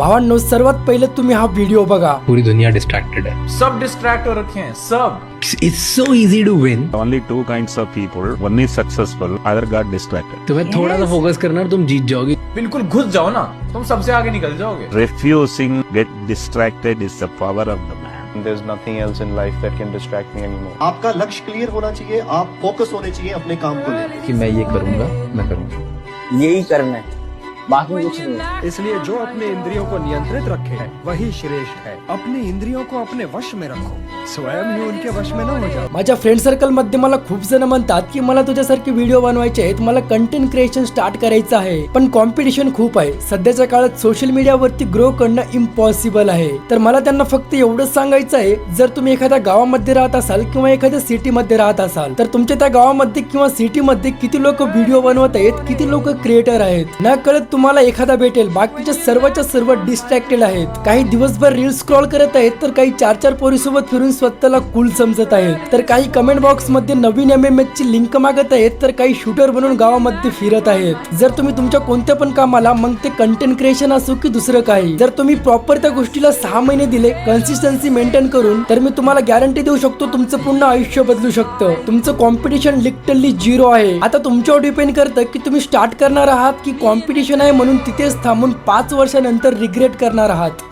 भावांनो, सर्वात पहिले तुम्ही हा व्हिडिओ बघा। पूरी दुनिया डिस्ट्रैक्टेड है। सब डिस्ट्रैक्ट हो रखे हैं सब। It's so easy to win। Only two kinds of people. One is successful, other got distracted. तुम्हें थोड़ा सा फोकस करना और तुम जीत जाओगे। बिल्कुल घुस जाओ ना, तुम सबसे आगे निकल जाओगे। Refusing get distracted is the power of the man. There's nothing else in life that can distract me anymore. आपका लक्ष्य क्लियर होना चाहिए, आप फोकस होने चाहिए अपने काम को लेकर कि मैं ये करूंगा, मैं करूंगा, यही करना है, बाकी कुछ नहीं। इसलिए जो अपने इंद्रियों को नियंत्रित रखे वही श्रेष्ठ है। अपने इंद्रियों को अपने वश में रखो, स्वयं ही उनके वश में न हो जाओ। माझ्या फ्रेंड सर्कल मध्ये मला खूप जण म्हणतात की मला तुझ्यासारखे व्हिडिओ बनवायचे आहेत, मला कंटेंट क्रिएशन स्टार्ट करायचं आहे, पण कॉम्पिटिशन खूप आहे। सध्याच्या काळात सोशल मीडियावरती ग्रो करणं इम्पॉसिबल आहे। तर मला त्यांना फक्त एवढंच सांगायचं आहे, जर तुम्ही एखाद्या गावामध्ये राहत असाल किंवा एखाद्या सिटी मध्ये राहत असाल तर तुमच्या त्या गावामध्ये किंवा सिटी मध्ये किती लोक व्हिडिओ बनवत आहेत, किती लोक क्रिएटर आहेत, न कळत तुम्हाला एखादा भेटेल। बाकीच्या सर्वच्या सर्व डिस्ट्रॅक्टेड आहेत। काही दिवसभर रील स्क्रॉल करत आहेत, तर काही चार चार पोरीसोबत फिरून स्वतःला कूल समजत आहेत, तर काही कमेंट बॉक्स मध्ये नवीन MMH ची लिंक मागत आहेत, तर काही शूटर बनून गावामध्ये फिरत आहेत। जर तुम्ही तुमच्या कोणत्या पण कामाला, मग ते कंटेंट क्रिएशन असो की दुसरं काही, जर तुम्ही प्रॉपर त्या गोष्टीला 6 महिने दिले कन्सिस्टन्सी मेंटेन करून, तर मी तुम्हाला गॅरंटी देऊ शकतो तुमचं पूर्ण आयुष्य बदलू शकतं। तुमचं कॉम्पिटिशन लिटरली 0 आहे। आता तुमच्यावर डिपेंड करतं की तुम्ही स्टार्ट करणार आहात की कॉम्पिटिशन आहे म्हणून तिथेच थांबून 5 वर्षानंतर रिग्रेट करणार आहात।